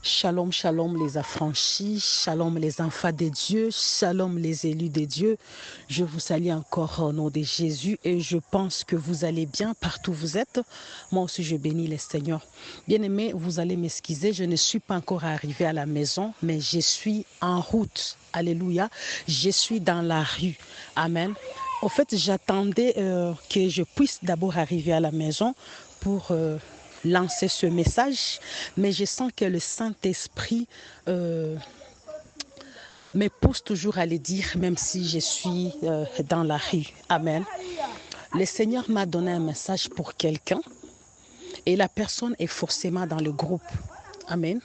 Shalom, shalom les affranchis, shalom les enfants de Dieu, shalom les élus de Dieu. Je vous salue encore au nom de Jésus et je pense que vous allez bien partout où vous êtes. Moi aussi, je bénis le Seigneur. Bien-aimés, vous allez m'excuser, je ne suis pas encore arrivée à la maison, mais je suis en route. Alléluia. Je suis dans la rue. Amen. En fait, j'attendais que je puisse d'abord arriver à la maison pour lancer ce message, mais je sens que le Saint-Esprit me pousse toujours à le dire, même si je suis dans la rue. Amen. Le Seigneur m'a donné un message pour quelqu'un et la personne est forcément dans le groupe. Amen.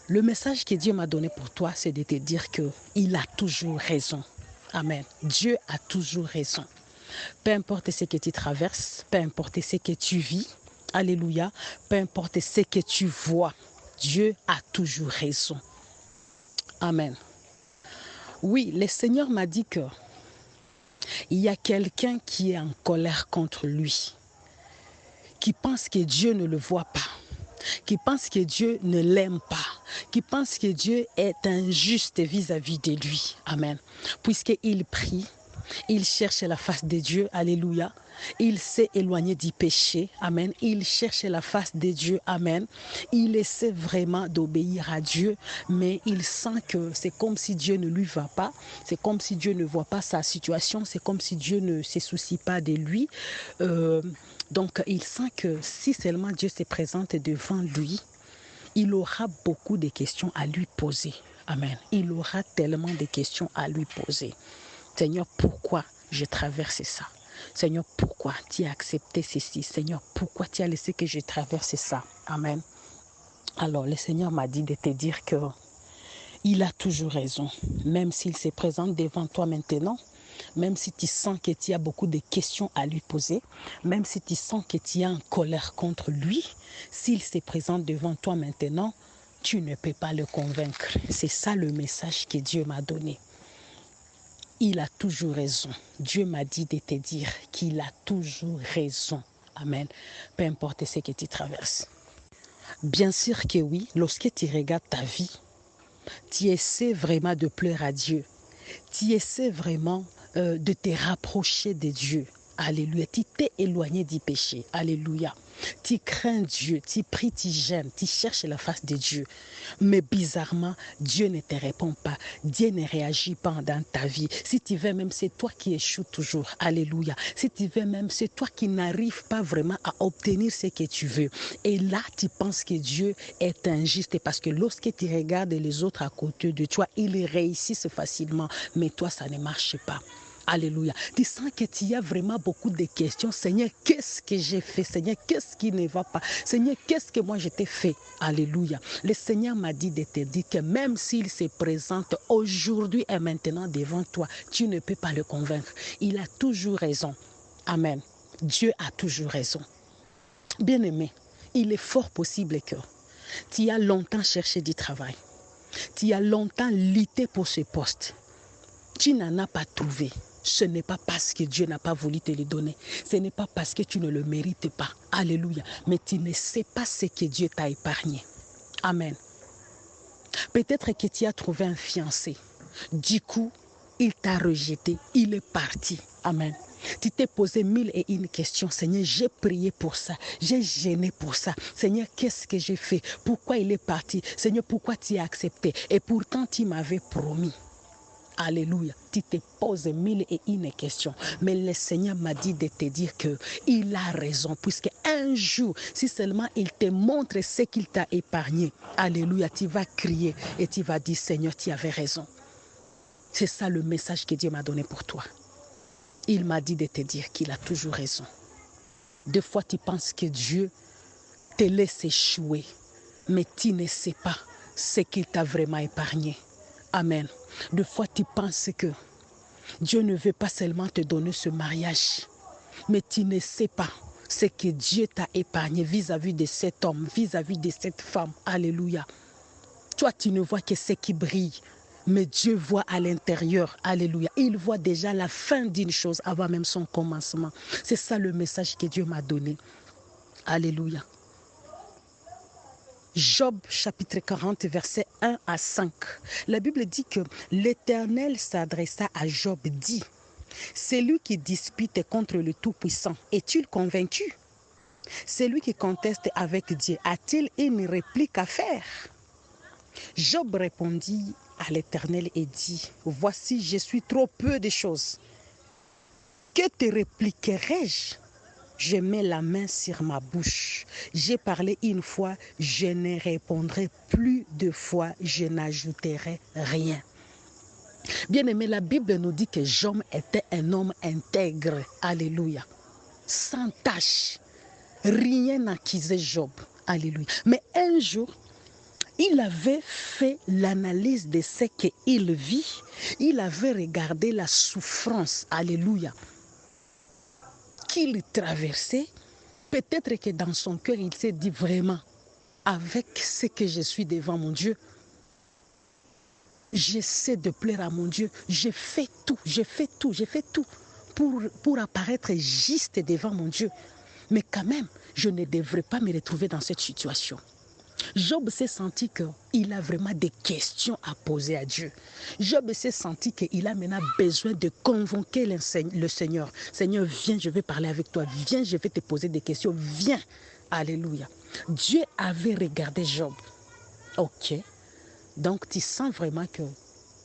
Le message que Dieu m'a donné pour toi, c'est de te dire qu'il a toujours raison. Amen. Dieu a toujours raison. Peu importe ce que tu traverses, peu importe ce que tu vis, alléluia, peu importe ce que tu vois, Dieu a toujours raison. Amen. Oui, le Seigneur m'a dit qu'il y a quelqu'un qui est en colère contre lui, qui pense que Dieu ne le voit pas, qui pense que Dieu ne l'aime pas, qui pense que Dieu est injuste vis-à-vis de lui. Amen. Puisqu'il prie, il cherche la face de Dieu. Alléluia. Il s'est éloigné du péché. Amen. Il cherche la face de Dieu. Amen. Il essaie vraiment d'obéir à Dieu, mais il sent que c'est comme si Dieu ne lui va pas. C'est comme si Dieu ne voit pas sa situation. C'est comme si Dieu ne se soucie pas de lui. Donc, il sent que si seulement Dieu se présente devant lui, il aura beaucoup de questions à lui poser. Amen. Il aura tellement de questions à lui poser. Seigneur, pourquoi je traverse ça? Seigneur, pourquoi tu as accepté ceci? Seigneur, pourquoi tu as laissé que je traverse ça? Amen. Alors, le Seigneur m'a dit de te dire qu'il a toujours raison. Même s'il se présente devant toi maintenant, même si tu sens que tu as beaucoup de questions à lui poser, même si tu sens que tu es en colère contre lui, s'il se présente devant toi maintenant, tu ne peux pas le convaincre. C'est ça le message que Dieu m'a donné. Il a toujours raison. Dieu m'a dit de te dire qu'il a toujours raison. Amen. Peu importe ce que tu traverses. Bien sûr que oui, lorsque tu regardes ta vie, tu essaies vraiment de pleurer à Dieu. Tu essaies vraiment de te rapprocher de Dieu. Alléluia. Tu t'es éloigné du péché. Alléluia. Tu crains Dieu, tu pries, tu jeûnes, tu cherches la face de Dieu. Mais bizarrement, Dieu ne te répond pas. Dieu ne réagit pas dans ta vie. Si tu veux même, c'est toi qui échoues toujours. Alléluia. Si tu veux même, c'est toi qui n'arrives pas vraiment à obtenir ce que tu veux. Et là, tu penses que Dieu est injuste parce que lorsque tu regardes les autres à côté de toi, ils réussissent facilement. Mais toi, ça ne marche pas. Alléluia. Tu sens que tu y as vraiment beaucoup de questions. Seigneur, qu'est-ce que j'ai fait? Seigneur, qu'est-ce qui ne va pas? Seigneur, qu'est-ce que moi je t'ai fait? Alléluia. Le Seigneur m'a dit de te dire que même s'il se présente aujourd'hui et maintenant devant toi, tu ne peux pas le convaincre. Il a toujours raison. Amen. Dieu a toujours raison. Bien-aimé, il est fort possible que tu as longtemps cherché du travail. Tu as longtemps lutté pour ce poste. Tu n'en as pas trouvé. Ce n'est pas parce que Dieu n'a pas voulu te le donner. Ce n'est pas parce que tu ne le mérites pas. Alléluia. Mais tu ne sais pas ce que Dieu t'a épargné. Amen. Peut-être que tu as trouvé un fiancé. Du coup, il t'a rejeté. Il est parti. Amen. Tu t'es posé 1001 questions. Seigneur, j'ai prié pour ça. J'ai gêné pour ça. Seigneur, qu'est-ce que j'ai fait? Pourquoi il est parti? Seigneur, pourquoi tu as accepté? Et pourtant, tu m'avais promis. Alléluia. Tu te poses 1001 questions. Mais le Seigneur m'a dit de te dire qu'il a raison. Puisque un jour, si seulement il te montre ce qu'il t'a épargné, alléluia, tu vas crier et tu vas dire, Seigneur, tu avais raison. C'est ça le message que Dieu m'a donné pour toi. Il m'a dit de te dire qu'il a toujours raison. Des fois, tu penses que Dieu te laisse échouer, mais tu ne sais pas ce qu'il t'a vraiment épargné. Amen. Des fois, tu penses que Dieu ne veut pas seulement te donner ce mariage, mais tu ne sais pas ce que Dieu t'a épargné vis-à-vis de cet homme, vis-à-vis de cette femme. Alléluia. Toi, tu ne vois que ce qui brille, mais Dieu voit à l'intérieur. Alléluia. Il voit déjà la fin d'une chose avant même son commencement. C'est ça le message que Dieu m'a donné. Alléluia. Job chapitre 40, versets 1 à 5. La Bible dit que l'Éternel s'adressa à Job, dit, c'est lui qui dispute contre le Tout-Puissant. Es-tu convaincu? C'est lui qui conteste avec Dieu. A-t-il une réplique à faire? Job répondit à l'Éternel et dit, voici, je suis trop peu de choses. Que te répliquerai-je? Je mets la main sur ma bouche. J'ai parlé une fois, je ne répondrai plus deux fois, je n'ajouterai rien. Bien-aimé, la Bible nous dit que Job était un homme intègre. Alléluia. Sans tache. Rien n'accusait Job. Alléluia. Mais un jour, il avait fait l'analyse de ce qu'il vit. Il avait regardé la souffrance. Alléluia. Qu'il traversait. Peut-être que dans son cœur, il s'est dit vraiment, avec ce que je suis devant mon Dieu, j'essaie de plaire à mon Dieu. Je fais tout pour apparaître juste devant mon Dieu. Mais quand même, je ne devrais pas me retrouver dans cette situation. Job s'est senti qu'il a vraiment des questions à poser à Dieu. Job s'est senti qu'il a maintenant besoin de convoquer le Seigneur. Seigneur, viens, je vais parler avec toi. Viens, je vais te poser des questions. Viens. Alléluia. Dieu avait regardé Job. Ok. Donc, tu sens vraiment que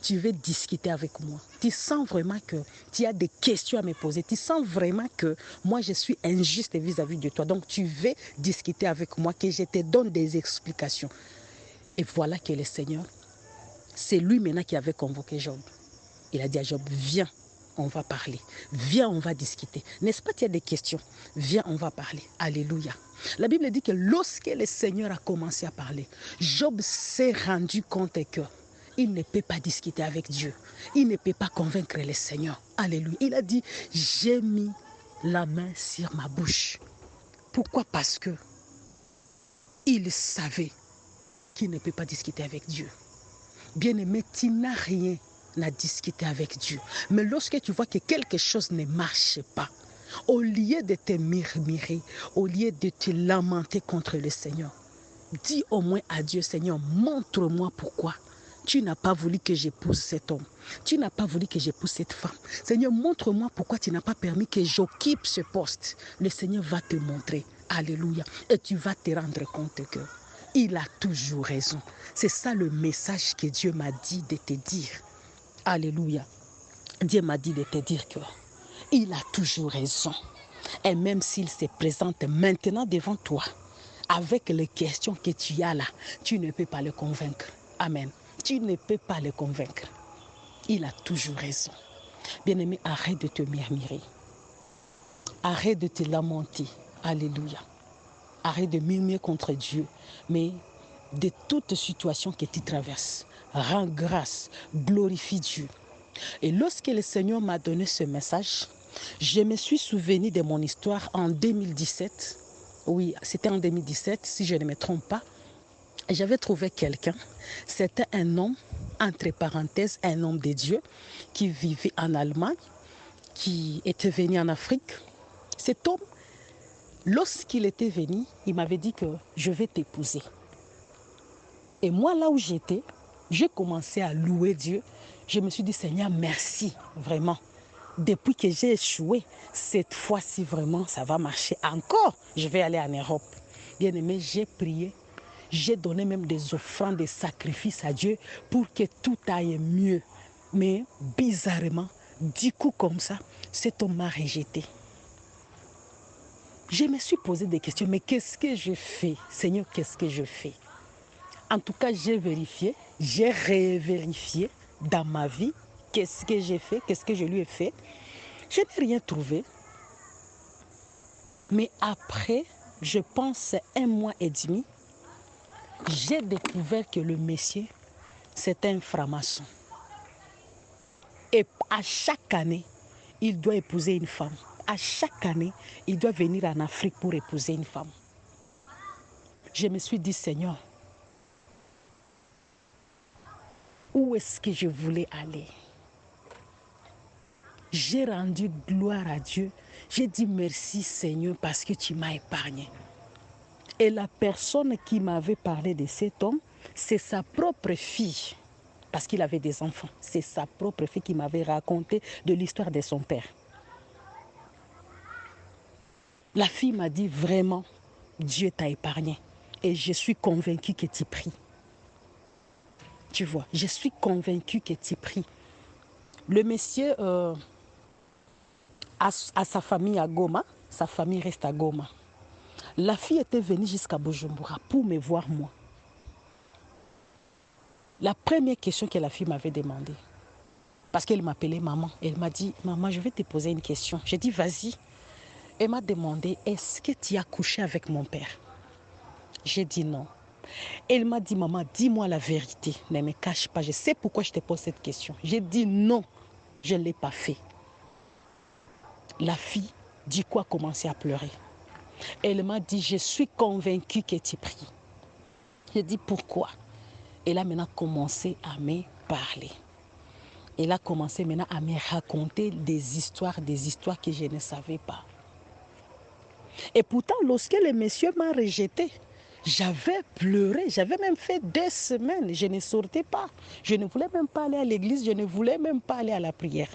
tu veux discuter avec moi. Tu sens vraiment que tu as des questions à me poser. Tu sens vraiment que moi, je suis injuste vis-à-vis de toi. Donc, tu veux discuter avec moi, que je te donne des explications. Et voilà que le Seigneur, c'est lui maintenant qui avait convoqué Job. Il a dit à Job, viens, on va parler. Viens, on va discuter. N'est-ce pas qu'il y a des questions? Viens, on va parler. Alléluia. La Bible dit que lorsque le Seigneur a commencé à parler, Job s'est rendu compte que il ne peut pas discuter avec Dieu. Il ne peut pas convaincre le Seigneur. Alléluia. Il a dit, j'ai mis la main sur ma bouche. Pourquoi? Parce que il savait qu'il ne peut pas discuter avec Dieu. Bien-aimé, tu n'as rien à discuter avec Dieu. Mais lorsque tu vois que quelque chose ne marche pas, au lieu de te murmurer, au lieu de te lamenter contre le Seigneur, dis au moins à Dieu, Seigneur, montre-moi pourquoi tu n'as pas voulu que j'épouse cet homme. Tu n'as pas voulu que j'épouse cette femme. Seigneur, montre-moi pourquoi tu n'as pas permis que j'occupe ce poste. Le Seigneur va te montrer. Alléluia. Et tu vas te rendre compte que il a toujours raison. C'est ça le message que Dieu m'a dit de te dire. Alléluia. Dieu m'a dit de te dire que il a toujours raison. Et même s'il se présente maintenant devant toi, avec les questions que tu as là, tu ne peux pas le convaincre. Amen. Tu ne peux pas le convaincre. Il a toujours raison. Bien-aimé, arrête de te murmurer. Arrête de te lamenter. Alléluia. Arrête de murmurer contre Dieu. Mais de toute situation que tu traverses, rends grâce, glorifie Dieu. Et lorsque le Seigneur m'a donné ce message, je me suis souvenu de mon histoire en 2017. Oui, c'était en 2017, si je ne me trompe pas. J'avais trouvé quelqu'un. C'était un homme, entre parenthèses, un homme de Dieu, qui vivait en Allemagne, qui était venu en Afrique. Cet homme, lorsqu'il était venu, il m'avait dit que je vais t'épouser. Et moi, là où j'étais, j'ai commencé à louer Dieu. Je me suis dit, Seigneur, merci, vraiment. Depuis que j'ai échoué, cette fois-ci, vraiment, ça va marcher encore. Je vais aller en Europe. Bien aimé, j'ai prié. J'ai donné même des offrandes, des sacrifices à Dieu pour que tout aille mieux. Mais bizarrement, du coup comme ça, cet homme m'a rejeté. Je me suis posé des questions, mais qu'est-ce que je fais? Seigneur, qu'est-ce que je fais? En tout cas, j'ai vérifié, j'ai révérifié dans ma vie qu'est-ce que j'ai fait, qu'est-ce que je lui ai fait. Je n'ai rien trouvé. Mais après, je pense 1 mois et demi, j'ai découvert que le monsieur, c'est un franc-maçon. Et à chaque année, il doit épouser une femme. À chaque année, il doit venir en Afrique pour épouser une femme. Je me suis dit, Seigneur, où est-ce que je voulais aller? J'ai rendu gloire à Dieu. J'ai dit merci, Seigneur, parce que tu m'as épargné. Et la personne qui m'avait parlé de cet homme, c'est sa propre fille, parce qu'il avait des enfants. C'est sa propre fille qui m'avait raconté de l'histoire de son père. La fille m'a dit vraiment, Dieu t'a épargné. Et je suis convaincue que tu pries. Tu vois, je suis convaincue que tu pries. Le monsieur a sa famille à Goma. Sa famille reste à Goma. La fille était venue jusqu'à Bujumbura pour me voir moi. La première question que la fille m'avait demandé, parce qu'elle m'appelait maman, elle m'a dit, maman, je vais te poser une question. J'ai dit, vas-y. Elle m'a demandé, est-ce que tu as couché avec mon père? J'ai dit non. Elle m'a dit, maman, dis-moi la vérité, ne me cache pas. Je sais pourquoi je te pose cette question. J'ai dit non, je ne l'ai pas fait. La fille, du coup, a commencé à pleurer. Elle m'a dit, je suis convaincue que tu pries. J'ai dit, pourquoi? Elle a maintenant commencé à me parler. Elle a commencé maintenant à me raconter des histoires que je ne savais pas. Et pourtant, lorsque le monsieur m'a rejeté, j'avais pleuré, j'avais même fait 2 semaines, je ne sortais pas. Je ne voulais même pas aller à l'église, je ne voulais même pas aller à la prière.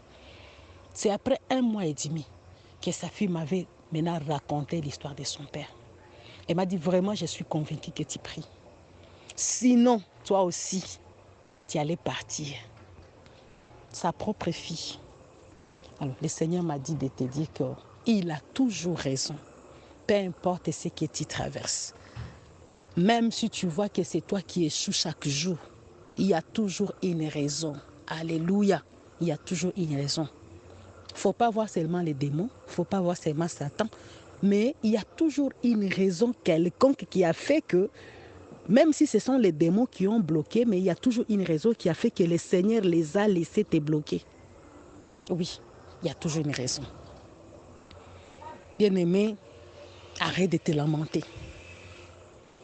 C'est après 1 mois et demi que sa fille m'avait maintenant raconté l'histoire de son père. Elle m'a dit, vraiment, je suis convaincue que tu pries. Sinon, toi aussi, tu allais partir. Sa propre fille. Alors, le Seigneur m'a dit de te dire qu'il a toujours raison. Peu importe ce que tu traverses. Même si tu vois que c'est toi qui échoues chaque jour, il y a toujours une raison. Alléluia. Il y a toujours une raison. Il ne faut pas voir seulement les démons, il ne faut pas voir seulement Satan, mais il y a toujours une raison quelconque qui a fait que, même si ce sont les démons qui ont bloqué, mais il y a toujours une raison qui a fait que le Seigneur les a laissés te bloquer. Oui, il y a toujours une raison. Bien-aimé, arrête de te lamenter.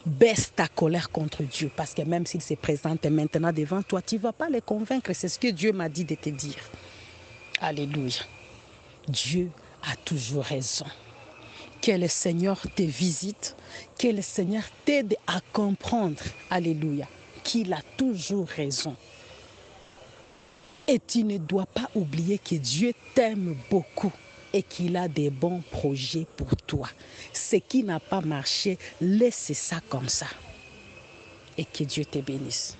Baisse ta colère contre Dieu, parce que même s'il se présente maintenant devant toi, tu ne vas pas les convaincre. C'est ce que Dieu m'a dit de te dire. Alléluia. Dieu a toujours raison. Que le Seigneur te visite, que le Seigneur t'aide à comprendre, alléluia, qu'il a toujours raison. Et tu ne dois pas oublier que Dieu t'aime beaucoup et qu'il a des bons projets pour toi. Ce qui n'a pas marché, laisse ça comme ça. Et que Dieu te bénisse.